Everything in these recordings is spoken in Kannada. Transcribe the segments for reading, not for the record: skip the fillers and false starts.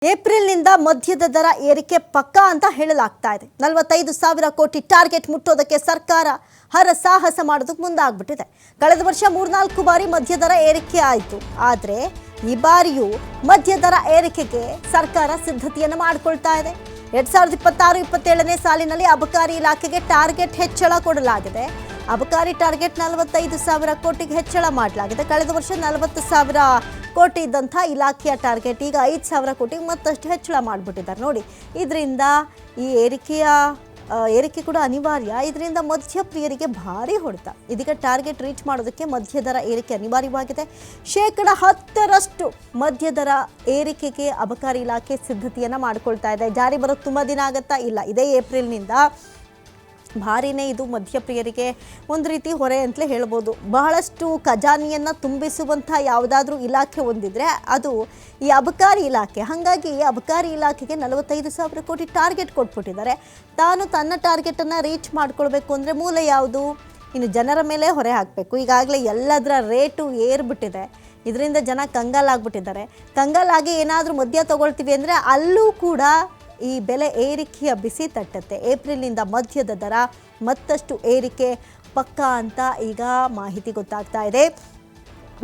ಏಪ್ರಿಲ್ನಿಂದ ಮದ್ಯದ ದರ ಏರಿಕೆ ಪಕ್ಕಾ ಅಂತ ಹೇಳಲಾಗ್ತಾ ಇದೆ. 45,000 ಕೋಟಿ ಟಾರ್ಗೆಟ್ ಮುಟ್ಟೋದಕ್ಕೆ ಸರ್ಕಾರ ಹರಸಾಹಸ ಮಾಡೋದಕ್ಕೆ ಮುಂದಾಗ್ಬಿಟ್ಟಿದೆ. ಕಳೆದ ವರ್ಷ 3-4 ಬಾರಿ ಮದ್ಯ ದರ ಏರಿಕೆ ಆಯಿತು. ಆದರೆ ಈ ಬಾರಿಯೂ ಮದ್ಯ ದರ ಏರಿಕೆಗೆ ಸರ್ಕಾರ ಸಿದ್ಧತೆಯನ್ನು ಮಾಡಿಕೊಳ್ತಾ ಇದೆ. 2026-27ನೇ ಸಾಲಿನಲ್ಲಿ ಅಬಕಾರಿ ಇಲಾಖೆಗೆ ಟಾರ್ಗೆಟ್ ಹೆಚ್ಚಳ ಕೊಡಲಾಗಿದೆ. ಅಬಕಾರಿ ಟಾರ್ಗೆಟ್ 45,000 ಕೋಟಿಗೆ ಹೆಚ್ಚಳ ಮಾಡಲಾಗಿದೆ. ಕಳೆದ ವರ್ಷ 40,000 ಕೋಟಿ ಇದ್ದಂಥ ಇಲಾಖೆಯ ಟಾರ್ಗೆಟ್ ಈಗ 5,000 ಕೋಟಿಗೆ ಮತ್ತಷ್ಟು ಹೆಚ್ಚಳ ಮಾಡಿಬಿಟ್ಟಿದ್ದಾರೆ. ನೋಡಿ, ಇದರಿಂದ ಈ ಏರಿಕೆ ಕೂಡ ಅನಿವಾರ್ಯ. ಇದರಿಂದ ಮದ್ಯಪ್ರಿಯರಿಗೆ ಭಾರಿ ಹೊಡೆತ. ಇದೀಗ ಟಾರ್ಗೆಟ್ ರೀಚ್ ಮಾಡೋದಕ್ಕೆ ಮದ್ಯ ದರ ಏರಿಕೆ ಅನಿವಾರ್ಯವಾಗಿದೆ. 10% ಮದ್ಯ ದರ ಏರಿಕೆಗೆ ಅಬಕಾರಿ ಇಲಾಖೆ ಸಿದ್ಧತೆಯನ್ನು ಮಾಡಿಕೊಳ್ತಾ ಇದೆ. ಜಾರಿ ಬರೋದು ತುಂಬ ದಿನ ಆಗುತ್ತಾ? ಇಲ್ಲ, ಇದೇ ಏಪ್ರಿಲ್ನಿಂದ ಭಾರಿನೇ ಇದು ಮದ್ಯಪ್ರಿಯರಿಗೆ ಒಂದು ರೀತಿ ಹೊರೆ ಅಂತಲೇ ಹೇಳ್ಬೋದು. ಬಹಳಷ್ಟು ಖಜಾನೆಯನ್ನು ತುಂಬಿಸುವಂಥ ಯಾವುದಾದ್ರೂ ಇಲಾಖೆ ಒಂದಿದ್ರೆ ಅದು ಈ ಅಬಕಾರಿ ಇಲಾಖೆ. ಹಾಗಾಗಿ ಅಬಕಾರಿ ಇಲಾಖೆಗೆ 45,000 ಕೋಟಿ ಟಾರ್ಗೆಟ್ ಕೊಟ್ಬಿಟ್ಟಿದ್ದಾರೆ. ತಾನು ತನ್ನ ಟಾರ್ಗೆಟನ್ನು ರೀಚ್ ಮಾಡ್ಕೊಳ್ಬೇಕು ಅಂದರೆ ಮೂಲ ಯಾವುದು? ಇನ್ನು ಜನರ ಮೇಲೆ ಹೊರೆ ಹಾಕಬೇಕು. ಈಗಾಗಲೇ ಎಲ್ಲದರ ರೇಟು ಏರ್ಬಿಟ್ಟಿದೆ. ಇದರಿಂದ ಜನ ಕಂಗಾಲಾಗ್ಬಿಟ್ಟಿದ್ದಾರೆ. ಕಂಗಾಲಾಗಿ ಏನಾದರೂ ಮದ್ಯ ತೊಗೊಳ್ತೀವಿ ಅಂದರೆ ಅಲ್ಲೂ ಕೂಡ ಈ ಬೆಲೆ ಏರಿಕೆಯ ಬಿಸಿ ತಟ್ಟುತ್ತೆ. ಏಪ್ರಿಲ್ನಿಂದ ಮದ್ಯದ ದರ ಮತ್ತಷ್ಟು ಏರಿಕೆ ಪಕ್ಕಾ ಅಂತ ಈಗ ಮಾಹಿತಿ ಗೊತ್ತಾಗ್ತಾ ಇದೆ.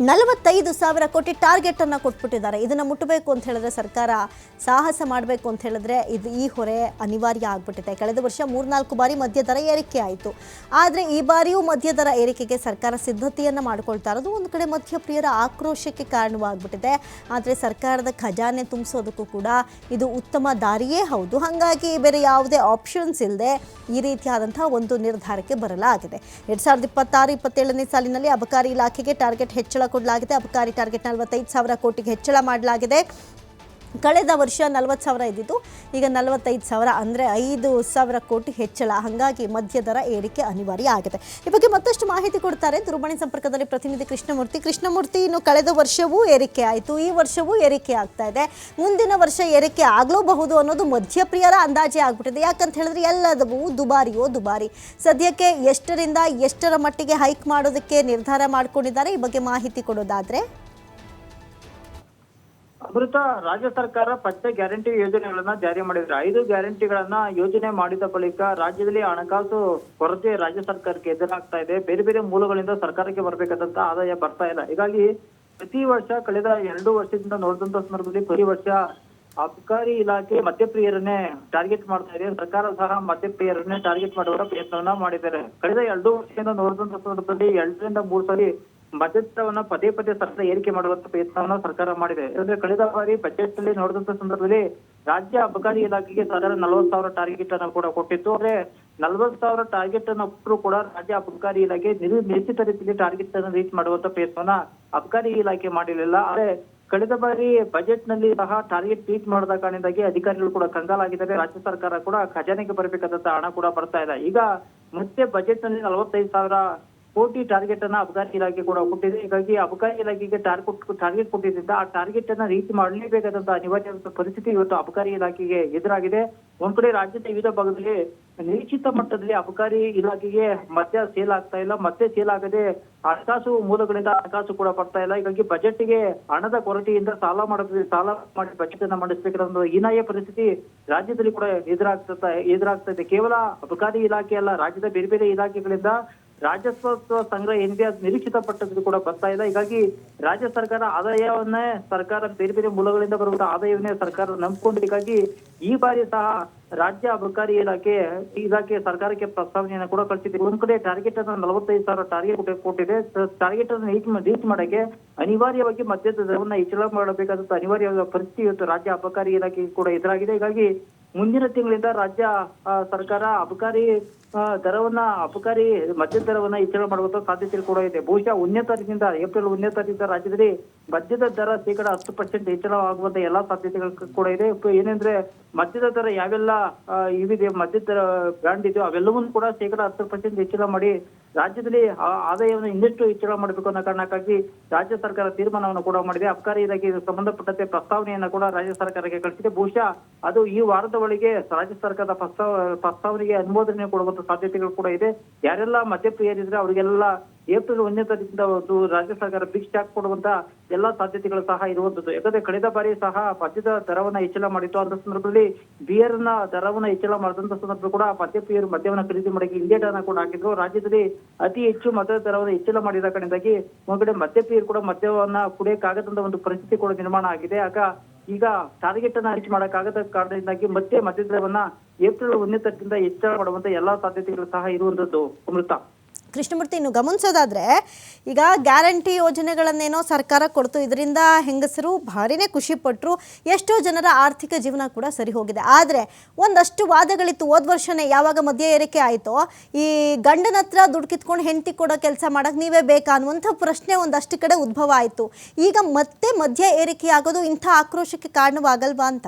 45,000 ಕೋಟಿ ಟಾರ್ಗೆಟನ್ನು ಕೊಟ್ಬಿಟ್ಟಿದ್ದಾರೆ. ಇದನ್ನು ಮುಟ್ಟಬೇಕು ಅಂತ ಹೇಳಿದ್ರೆ ಸರ್ಕಾರ ಸಾಹಸ ಮಾಡಬೇಕು ಅಂತ ಹೇಳಿದ್ರೆ ಈ ಹೊರೆ ಅನಿವಾರ್ಯ ಆಗಿಬಿಟ್ಟಿದೆ. ಕಳೆದ ವರ್ಷ 3-4 ಬಾರಿ ಮದ್ಯ ದರ ಏರಿಕೆ ಆಯಿತು. ಆದರೆ ಈ ಬಾರಿಯೂ ಮದ್ಯ ದರ ಏರಿಕೆಗೆ ಸರ್ಕಾರ ಸಿದ್ಧತೆಯನ್ನು ಮಾಡ್ಕೊಳ್ತಾ ಇರೋದು ಒಂದು ಕಡೆ ಮದ್ಯಪ್ರಿಯರ ಆಕ್ರೋಶಕ್ಕೆ ಕಾರಣವಾಗ್ಬಿಟ್ಟಿದೆ. ಆದರೆ ಸರ್ಕಾರದ ಖಜಾನೆ ತುಂಬಿಸೋದಕ್ಕೂ ಕೂಡ ಇದು ಉತ್ತಮ ದಾರಿಯೇ ಹೌದು. ಹಾಗಾಗಿ ಬೇರೆ ಯಾವುದೇ ಆಪ್ಷನ್ಸ್ ಇಲ್ಲದೆ ಈ ರೀತಿಯಾದಂಥ ಒಂದು ನಿರ್ಧಾರಕ್ಕೆ ಬರಲಾಗಿದೆ. 2026-27ನೇ ಸಾಲಿನಲ್ಲಿ ಅಬಕಾರಿ ಇಲಾಖೆಗೆ ಟಾರ್ಗೆಟ್ ಹೆಚ್ಚಳ ಕೊಡಲಾಗಿದೆ. ಅಬಕಾರಿ ಟಾರ್ಗೆಟ್ 45,000 ಕೋಟಿಗೆ ಹೆಚ್ಚಳ ಮಾಡಲಾಗಿದೆ. ಕಳೆದ ವರ್ಷ 40,000 ಇದ್ದಿದ್ದು ಈಗ 45,000 ಅಂದರೆ 5,000 ಕೋಟಿ ಹೆಚ್ಚಳ. ಹಾಗಾಗಿ ಮದ್ಯ ದರ ಏರಿಕೆ ಅನಿವಾರ್ಯ ಆಗಿದೆ. ಈ ಬಗ್ಗೆ ಮತ್ತಷ್ಟು ಮಾಹಿತಿ ಕೊಡ್ತಾರೆ ದೂರವಾಣಿ ಸಂಪರ್ಕದಲ್ಲಿ ಪ್ರತಿನಿಧಿ ಕೃಷ್ಣಮೂರ್ತಿ. ಇನ್ನು ಕಳೆದ ವರ್ಷವೂ ಏರಿಕೆ ಆಯಿತು, ಈ ವರ್ಷವೂ ಏರಿಕೆ ಆಗ್ತಾ ಇದೆ. ಮುಂದಿನ ವರ್ಷ ಏರಿಕೆ ಆಗಲೂಬಹುದು ಅನ್ನೋದು ಮದ್ಯಪ್ರಿಯರ ಅಂದಾಜೆ ಆಗ್ಬಿಟ್ಟಿದೆ. ಯಾಕಂತ ಹೇಳಿದ್ರೆ ಎಲ್ಲದೂ ದುಬಾರಿ. ಸದ್ಯಕ್ಕೆ ಎಷ್ಟರಿಂದ ಎಷ್ಟರ ಮಟ್ಟಿಗೆ ಹೈಕ್ ಮಾಡೋದಕ್ಕೆ ನಿರ್ಧಾರ ಮಾಡ್ಕೊಂಡಿದ್ದಾರೆ? ಈ ಬಗ್ಗೆ ಮಾಹಿತಿ ಕೊಡೋದಾದ್ರೆ ಅಮೃತ, ರಾಜ್ಯ ಸರ್ಕಾರ ಪಂಚ ಗ್ಯಾರಂಟಿ ಯೋಜನೆಗಳನ್ನ ಜಾರಿ ಮಾಡಿದ್ರೆ 5 ಗ್ಯಾರಂಟಿಗಳನ್ನ ಯೋಜನೆ ಮಾಡಿದ ಬಳಿಕ ರಾಜ್ಯದಲ್ಲಿ ಹಣಕಾಸು ಕೊರತೆ ರಾಜ್ಯ ಸರ್ಕಾರಕ್ಕೆ ಎದುರಾಗ್ತಾ ಇದೆ. ಬೇರೆ ಬೇರೆ ಮೂಲಗಳಿಂದ ಸರ್ಕಾರಕ್ಕೆ ಬರಬೇಕಾದಂತ ಆದಾಯ ಬರ್ತಾ ಇಲ್ಲ. ಹೀಗಾಗಿ ಪ್ರತಿ ವರ್ಷ ಕಳೆದ 2 ವರ್ಷದಿಂದ ನೋಡಿದಂತ ಸಂದರ್ಭದಲ್ಲಿ ಪ್ರತಿ ವರ್ಷ ಅಬಕಾರಿ ಇಲಾಖೆ ಮದ್ಯಪ್ರಿಯರನ್ನೇ ಟಾರ್ಗೆಟ್ ಮಾಡ್ತಾ ಇದೆ. ಸರ್ಕಾರ ಸಹ ಮದ್ಯಪ್ರಿಯರನ್ನೇ ಟಾರ್ಗೆಟ್ ಮಾಡುವ ಪ್ರಯತ್ನವನ್ನ ಮಾಡಿದ್ದಾರೆ. ಕಳೆದ 2 ವರ್ಷದಿಂದ ನೋಡಿದಂತ ಸಂದರ್ಭದಲ್ಲಿ 2ರಿಂದ 3 ಸಾರಿ ಮದ್ಯದ ದರವನ್ನ ಪದೇ ಸರ್ಕಾರ ಏರಿಕೆ ಮಾಡುವಂತ ಪ್ರಯತ್ನವನ್ನ ಸರ್ಕಾರ ಮಾಡಿದೆ. ಅಂದ್ರೆ ಕಳೆದ ಬಾರಿ ಬಜೆಟ್ ನಲ್ಲಿ ನೋಡಿದಂತ ಸಂದರ್ಭದಲ್ಲಿ ರಾಜ್ಯ ಅಬಕಾರಿ ಇಲಾಖೆಗೆ ಸರ್ಕಾರ 40,000 ಟಾರ್ಗೆಟ್ ಅನ್ನು ಕೂಡ ಕೊಟ್ಟಿತ್ತು. ಆದ್ರೆ 40,000 ಟಾರ್ಗೆಟ್ ಅನ್ನು ಕೊಟ್ಟರು ಕೂಡ ರಾಜ್ಯ ಅಬಕಾರಿ ಇಲಾಖೆ ನಿಶ್ಚಿತ ರೀತಿಯಲ್ಲಿ ಟಾರ್ಗೆಟ್ ಅನ್ನು ರೀಚ್ ಮಾಡುವಂತ ಪ್ರಯತ್ನವನ್ನ ಅಬಕಾರಿ ಇಲಾಖೆ ಮಾಡಿರಲಿಲ್ಲ. ಆದ್ರೆ ಕಳೆದ ಬಾರಿ ಬಜೆಟ್ ನಲ್ಲಿ ಸಹ ಟಾರ್ಗೆಟ್ ರೀಚ್ ಮಾಡದ ಕಾರಣದಿಂದಾಗಿ ಅಧಿಕಾರಿಗಳು ಕೂಡ ಕಂಗಾಲಾಗಿದ್ದಾರೆ. ರಾಜ್ಯ ಸರ್ಕಾರ ಕೂಡ ಖಜಾನೆಗೆ ಬರಬೇಕಾದಂತ ಹಣ ಕೂಡ ಬರ್ತಾ ಇಲ್ಲ. ಈಗ ಮತ್ತೆ ಬಜೆಟ್ ನಲ್ಲಿ 45,000 ಕೋಟಿ ಟಾರ್ಗೆಟ್ ಅನ್ನ ಅಬಕಾರಿ ಇಲಾಖೆ ಕೂಡ ಕೊಟ್ಟಿದೆ. ಹೀಗಾಗಿ ಅಬಕಾರಿ ಇಲಾಖೆಗೆ ಟಾರ್ಗೆಟ್ ಕೊಟ್ಟಿದ್ದರಿಂದ ಆ ಟಾರ್ಗೆಟ್ ಅನ್ನ ರೀಚ್ ಮಾಡಲೇಬೇಕಾದಂತ ಅನಿವಾರ್ಯ ಪರಿಸ್ಥಿತಿ ಇವತ್ತು ಅಬಕಾರಿ ಇಲಾಖೆಗೆ ಎದುರಾಗಿದೆ. ಒಂದ್ ಕಡೆ ರಾಜ್ಯದ ವಿವಿಧ ಭಾಗದಲ್ಲಿ ನಿರೀಕ್ಷಿತ ಮಟ್ಟದಲ್ಲಿ ಅಬಕಾರಿ ಇಲಾಖೆಗೆ ಮದ್ಯ ಸೇಲ್ ಆಗ್ತಾ ಇಲ್ಲ. ಮತ್ತೆ ಸೇಲ್ ಆಗದೆ ಹಣಕಾಸು ಮೂಲಗಳಿಂದ ಹಣಕಾಸು ಕೂಡ ಬರ್ತಾ ಇಲ್ಲ. ಹೀಗಾಗಿ ಬಜೆಟ್ಗೆ ಹಣದ ಕೊರತೆಯಿಂದ ಸಾಲ ಮಾಡಿ ಬಜೆಟ್ ಅನ್ನ ಮಂಡಿಸಬೇಕಾದ ಒಂದು ಹೀನಾಯ ಪರಿಸ್ಥಿತಿ ರಾಜ್ಯದಲ್ಲಿ ಕೂಡ ಎದುರಾಗ್ತಾ ಇದೆ. ಕೇವಲ ಅಬಕಾರಿ ಇಲಾಖೆ ಅಲ್ಲ, ರಾಜ್ಯದ ಬೇರೆ ಬೇರೆ ಇಲಾಖೆಗಳಿಂದ ರಾಜಸ್ವ ಸಂಗ್ರಹ ಏನಿದೆ ಅದು ನಿರೀಕ್ಷಿತ ಪಟ್ಟದ್ದು ಕೂಡ ಬರ್ತಾ ಇಲ್ಲ. ಹೀಗಾಗಿ ರಾಜ್ಯ ಸರ್ಕಾರ ಆದಾಯವನ್ನೇ ಬೇರೆ ಬೇರೆ ಮೂಲಗಳಿಂದ ಬರುವಂತ ಆದಾಯವನ್ನೇ ಸರ್ಕಾರ ನಂಬಿಕೊಂಡು, ಹೀಗಾಗಿ ಈ ಬಾರಿ ಸಹ ರಾಜ್ಯ ಅಬಕಾರಿ ಇಲಾಖೆ ಸರ್ಕಾರಕ್ಕೆ ಪ್ರಸ್ತಾವನೆಯನ್ನು ಕೂಡ ಕಳಿಸಿದೆ. ಒಂದ್ ಕಡೆ ಟಾರ್ಗೆಟ್ ಅನ್ನು 45,000 ಟಾರ್ಗೆಟ್ ಕೊಟ್ಟಿದೆ. ಟಾರ್ಗೆಟ್ ಅನ್ನು ರೀಚ್ ಮಾಡಕ್ಕೆ ಅನಿವಾರ್ಯವಾಗಿ ಮದ್ಯದ ದರವನ್ನ ಹೆಚ್ಚಳ ಮಾಡಬೇಕಾದಂತ ಅನಿವಾರ್ಯವಾದ ಪರಿಸ್ಥಿತಿ ಇವತ್ತು ರಾಜ್ಯ ಅಬಕಾರಿ ಇಲಾಖೆ ಕೂಡ ಎದುರಾಗಿದೆ. ಹೀಗಾಗಿ ಮುಂದಿನ ತಿಂಗಳಿಂದ ರಾಜ್ಯ ಸರ್ಕಾರ ಅಬಕಾರಿ ಮದ್ಯದ ದರವನ್ನ ಹೆಚ್ಚಳ ಮಾಡುವಂತ ಸಾಧ್ಯತೆ ಕೂಡ ಇದೆ. ಬಹುಶಃ ಏಪ್ರಿಲ್ 1ನೇ ತಾರೀಕಿನಿಂದ ರಾಜ್ಯದಲ್ಲಿ ಮದ್ಯದ ದರ 10% ಹೆಚ್ಚಳ ಆಗುವಂತ ಎಲ್ಲಾ ಸಾಧ್ಯತೆಗಳು ಕೂಡ ಇದೆ. ಏನಂದ್ರೆ ಮದ್ಯದ ದರ ಯಾವೆಲ್ಲ ಇವಿದೆ, ಮದ್ಯದ ದರ ಬ್ರ್ಯಾಂಡ್ ಇದೆಯೋ ಅವೆಲ್ಲವನ್ನೂ ಕೂಡ 10% ಹೆಚ್ಚಳ ಮಾಡಿ ರಾಜ್ಯದಲ್ಲಿ ಆದಾಯವನ್ನು ಇನ್ನಷ್ಟು ಹೆಚ್ಚಳ ಮಾಡಬೇಕು ಅನ್ನೋ ಕಾರಣಕ್ಕಾಗಿ ರಾಜ್ಯ ಸರ್ಕಾರ ತೀರ್ಮಾನವನ್ನು ಕೂಡ ಮಾಡಿದೆ. ಅಬಕಾರಿ ಇಲಾಖೆಗೆ ಸಂಬಂಧಪಟ್ಟಂತೆ ಪ್ರಸ್ತಾವನೆಯನ್ನ ಕೂಡ ರಾಜ್ಯ ಸರ್ಕಾರಕ್ಕೆ ಕಳಿಸಿದೆ. ಬಹುಶಃ ಅದು ಈ ವಾರದ ಒಳಗೆ ರಾಜ್ಯ ಸರ್ಕಾರದ ಪ್ರಸ್ತಾವನೆಗೆ ಅನುಮೋದನೆ ಕೊಡುವಂತ ಸಾಧ್ಯತೆಗಳು ಕೂಡ ಇದೆ. ಯಾರೆಲ್ಲ ಮದ್ಯಪ್ರಿಯರಿದ್ರೆ ಅವರಿಗೆಲ್ಲ ಏಪ್ರಿಲ್ 1ನೇ ತಾರೀಕಿಂದ ಒಂದು ರಾಜ್ಯ ಸರ್ಕಾರ ಬಿಗ್ ಸ್ಟಾಕ್ ಕೊಡುವಂತ ಎಲ್ಲಾ ಸಾಧ್ಯತೆಗಳು ಸಹ ಇರುವಂತದ್ದು. ಯಾಕಂದ್ರೆ ಕಳೆದ ಬಾರಿ ಸಹ ಮದ್ಯದ ದರವನ್ನ ಹೆಚ್ಚಳ ಮಾಡಿತ್ತು. ಅಂತ ಸಂದರ್ಭದಲ್ಲಿ ಬಿಯರ್ ನ ದರವನ್ನ ಹೆಚ್ಚಳ ಮಾಡಿದಂತ ಸಂದರ್ಭ ಕೂಡ ಮದ್ಯ ಪ್ರಿಯರು ಮದ್ಯವನ್ನ ಖರೀದಿ ಮಾಡಕ್ಕೆ ಇಂಡಿಯೇಟ್ ಅನ್ನ ಕೂಡ ಹಾಕಿದ್ರು. ರಾಜ್ಯದಲ್ಲಿ ಅತಿ ಹೆಚ್ಚು ಮದ್ಯದ ದರವನ್ನು ಹೆಚ್ಚಳ ಮಾಡಿದ ಕಾರಣದಿಂದಾಗಿ ಒಂದ್ ಕಡೆ ಮದ್ಯ ಪ್ರಿಯರು ಕೂಡ ಮದ್ಯವನ್ನ ಕುಡಿಯಕ್ಕಾಗದಂತ ಒಂದು ಪರಿಸ್ಥಿತಿ ಕೂಡ ನಿರ್ಮಾಣ ಆಗಿದೆ. ಈಗ ಟಾರ್ಗೆಟ್ ಅನ್ನ ರೀಚ್ ಮಾಡಕ್ಕಾಗದ ಕಾರಣದಿಂದಾಗಿ ಮತ್ತೆ ಮದ್ಯದ ದರವನ್ನ ಏಪ್ರಿಲ್ 1ನೇ ತಾರೀಕಿಂದ ಹೆಚ್ಚಳ ಮಾಡುವಂತ ಎಲ್ಲಾ ಸಾಧ್ಯತೆಗಳು ಸಹ ಇರುವಂತದ್ದು. ಅಮೃತ. ಕೃಷ್ಣಮೂರ್ತಿ, ಇನ್ನು ಗಮನಿಸೋದಾದ್ರೆ ಈಗ ಗ್ಯಾರಂಟಿ ಯೋಜನೆಗಳನ್ನೇನೋ ಸರ್ಕಾರ ಕೊಡ್ತು, ಇದರಿಂದ ಹೆಂಗಸರು ಭಾರಿನೇ ಖುಷಿ ಪಟ್ಟರು, ಎಷ್ಟೋ ಜನರ ಆರ್ಥಿಕ ಜೀವನ ಕೂಡ ಸರಿ ಹೋಗಿದೆ. ಆದರೆ ಒಂದಷ್ಟು ವಾದಗಳಿತ್ತು. ಹೋದ ವರ್ಷನೇ ಯಾವಾಗ ಮದ್ಯ ಏರಿಕೆ ಆಯಿತೋ, ಈ ಗಂಡನ ಹತ್ರ ದುಡ್ಡು ಕಿತ್ಕೊಂಡು ಹೆಂಡತಿ ಕೊಡೋ ಕೆಲಸ ಮಾಡೋಕ್ಕೆ ನೀವೇ ಬೇಕಾ ಅನ್ನುವಂಥ ಪ್ರಶ್ನೆ ಒಂದಷ್ಟು ಕಡೆ ಉದ್ಭವ ಆಯಿತು. ಈಗ ಮತ್ತೆ ಮದ್ಯ ಏರಿಕೆ ಆಗೋದು ಇಂಥ ಆಕ್ರೋಶಕ್ಕೆ ಕಾರಣವಾಗಲ್ವಾ ಅಂತ?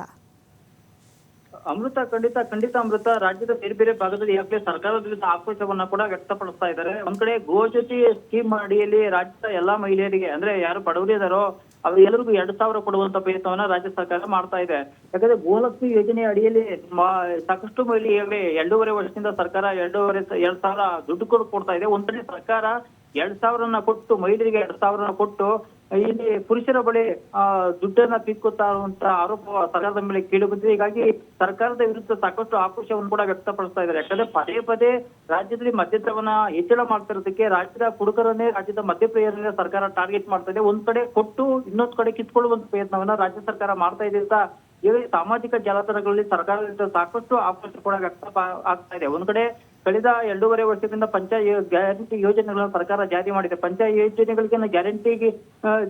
ಅಮೃತ, ಖಂಡಿತ ಅಮೃತ. ರಾಜ್ಯದ ಬೇರೆ ಬೇರೆ ಭಾಗದಲ್ಲಿ ಈಗಾಗಲೇ ಸರ್ಕಾರದ ವಿರುದ್ಧ ಆಕ್ರೋಶವನ್ನ ಕೂಡ ವ್ಯಕ್ತಪಡಿಸ್ತಾ ಇದ್ದಾರೆ. ಒಂದ್ ಕಡೆ ಗೋಜ್ಯೋತಿ ಸ್ಕೀಮ್ ಅಡಿಯಲ್ಲಿ ರಾಜ್ಯದ ಎಲ್ಲಾ ಮಹಿಳೆಯರಿಗೆ, ಅಂದ್ರೆ ಯಾರು ಬಡವರು ಇದಾರೋ ಎಲ್ಲರಿಗೂ 2,000 ಕೊಡುವಂತ ಪ್ರಯತ್ನವನ್ನ ರಾಜ್ಯ ಸರ್ಕಾರ ಮಾಡ್ತಾ ಇದೆ. ಯಾಕಂದ್ರೆ ಗೋಲಕ್ಷ್ಮಿ ಯೋಜನೆ ಅಡಿಯಲ್ಲಿ ಸಾಕಷ್ಟು ಮಹಿಳೆಯರಿಗೆ 2.5 ವರ್ಷದಿಂದ ಸರ್ಕಾರ 2,000 ದುಡ್ಡು ಕೊಡ್ತಾ ಇದೆ. ಒಂದ್ ಕಡೆ ಸರ್ಕಾರ 2,000 ಕೊಟ್ಟು, ಮಹಿಳೆಯರಿಗೆ 2,000 ಕೊಟ್ಟು ಇಲ್ಲಿ ಪುರುಷರ ಬಳಿ ದುಡ್ಡನ್ನ ಕಿತ್ಕೊತಾ ಇರುವಂತ ಆರೋಪ ಸರ್ಕಾರದ ಮೇಲೆ ಕೇಳಿ ಬಂದಿದೆ. ಹೀಗಾಗಿ ಸರ್ಕಾರದ ವಿರುದ್ಧ ಸಾಕಷ್ಟು ಆಕ್ರೋಶವನ್ನು ಕೂಡ ವ್ಯಕ್ತಪಡಿಸ್ತಾ ಇದ್ದಾರೆ. ಯಾಕಂದ್ರೆ ಪದೇ ರಾಜ್ಯದಲ್ಲಿ ಮದ್ಯದರವನ್ನ ಹೆಚ್ಚಳ ಮಾಡ್ತಾ ಇರೋದಕ್ಕೆ ರಾಜ್ಯದ ಕುಡುಕರನ್ನೇ, ರಾಜ್ಯದ ಮದ್ಯಪ್ರಿಯರನ್ನೇ ಸರ್ಕಾರ ಟಾರ್ಗೆಟ್ ಮಾಡ್ತಾ ಇದೆ. ಒಂದ್ ಕಡೆ ಕೊಟ್ಟು ಇನ್ನೊಂದ್ ಕಡೆ ಕಿತ್ಕೊಳ್ಳುವಂತ ಪ್ರಯತ್ನವನ್ನ ರಾಜ್ಯ ಸರ್ಕಾರ ಮಾಡ್ತಾ ಇದೆ ಅಂತ ಹೇಳಿ ಸಾಮಾಜಿಕ ಜಾಲತಾಣಗಳಲ್ಲಿ ಸರ್ಕಾರದಿಂದ ಸಾಕಷ್ಟು ಆಕ್ರೋಶ ಕೂಡ ವ್ಯಕ್ತ ಆಗ್ತಾ ಇದೆ. ಒಂದ್ ಕಡೆ ಕಳೆದ 2.5 ವರ್ಷದಿಂದ ಗ್ಯಾರಂಟಿ ಯೋಜನೆಗಳನ್ನು ಸರ್ಕಾರ ಜಾರಿ ಮಾಡಿದೆ. ಯೋಜನೆಗಳಿಗೆ ಗ್ಯಾರಂಟಿಗೆ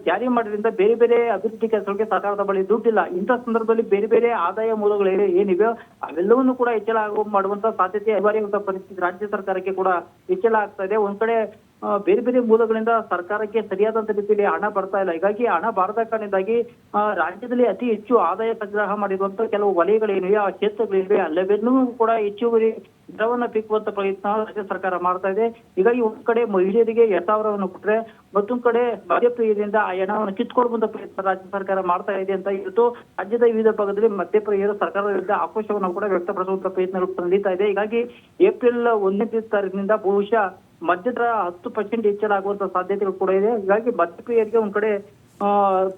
ಜಾರಿ ಮಾಡೋದ್ರಿಂದ ಬೇರೆ ಬೇರೆ ಅಭಿವೃದ್ಧಿ ಕೆಲಸಗಳಿಗೆ ಸರ್ಕಾರದ ಬಳಿ ದುಡ್ಡಿಲ್ಲ. ಇಂಥ ಸಂದರ್ಭದಲ್ಲಿ ಬೇರೆ ಬೇರೆ ಆದಾಯ ಮೂಲಗಳು ಏನಿವೆ ಅವೆಲ್ಲವನ್ನೂ ಕೂಡ ಹೆಚ್ಚಳ ಮಾಡುವಂತ ಸಾಧ್ಯತೆ ಅನಿವಾರ್ಯವಂತ ಪರಿಸ್ಥಿತಿ ರಾಜ್ಯ ಸರ್ಕಾರಕ್ಕೆ ಕೂಡ ಹೆಚ್ಚಳ ಆಗ್ತಾ ಇದೆ. ಒಂದ್ ಕಡೆ ಬೇರೆ ಬೇರೆ ಮೂಲಗಳಿಂದ ಸರ್ಕಾರಕ್ಕೆ ಸರಿಯಾದಂತ ರೀತಿಯಲ್ಲಿ ಹಣ ಬರ್ತಾ ಇಲ್ಲ. ಹೀಗಾಗಿ ಹಣ ಬಾರದ ಕಾರಣದಿಂದಾಗಿ ರಾಜ್ಯದಲ್ಲಿ ಅತಿ ಹೆಚ್ಚು ಆದಾಯ ಸಂಗ್ರಹ ಮಾಡಿರುವಂತ ಕೆಲವು ವಲಯಗಳೇನಿವೆ, ಆ ಕ್ಷೇತ್ರಗಳಿವೆ, ಅಲ್ಲವೆಲ್ಲೂ ಕೂಡ ಹೆಚ್ಚುವರಿ ದರವನ್ನ ಪೀಕುವಂತ ಪ್ರಯತ್ನ ರಾಜ್ಯ ಸರ್ಕಾರ ಮಾಡ್ತಾ ಇದೆ. ಹೀಗಾಗಿ ಒಂದ್ ಕಡೆ ಮಹಿಳೆಯರಿಗೆ 2,000 ಕೊಟ್ರೆ, ಮತ್ತೊಂದ್ ಕಡೆ ಮದ್ಯಪ್ರಿಯರಿಂದ ಆ ಹಣವನ್ನು ಕಿತ್ಕೊಡುವಂತ ಪ್ರಯತ್ನ ರಾಜ್ಯ ಸರ್ಕಾರ ಮಾಡ್ತಾ ಇದೆ ಅಂತ ಇವತ್ತು ರಾಜ್ಯದ ವಿವಿಧ ಭಾಗದಲ್ಲಿ ಮದ್ಯಪ್ರಿಯರು ಸರ್ಕಾರದ ವಿರುದ್ಧ ಆಕ್ರೋಶವನ್ನು ಕೂಡ ವ್ಯಕ್ತಪಡಿಸುವಂತ ಪ್ರಯತ್ನಗಳು ನಡೀತಾ ಇದೆ. ಹೀಗಾಗಿ ಏಪ್ರಿಲ್ 1ನೇ ತಾರೀಕಿನಿಂದ ಬಹುಶಃ ಮದ್ಯದ 10% ಹೆಚ್ಚಳ ಆಗುವಂತ ಸಾಧ್ಯತೆಗಳು ಕೂಡ ಇದೆ. ಹೀಗಾಗಿ ಮದ್ಯಪ್ರಿಯರಿಗೆ ಒಂದ್ ಕಡೆ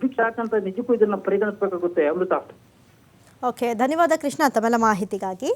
ಬಿಗ್ ಶಾಕ್ ಅಂತ ನಿಜಕ್ಕೂ ಇದನ್ನ ಪರಿಗಣಿಸಬೇಕಾಗುತ್ತೆ. ಅಮೃತ. ಓಕೆ, ಧನ್ಯವಾದ ಕೃಷ್ಣ ತಮ್ಮೆಲ್ಲ ಮಾಹಿತಿಗಾಗಿ.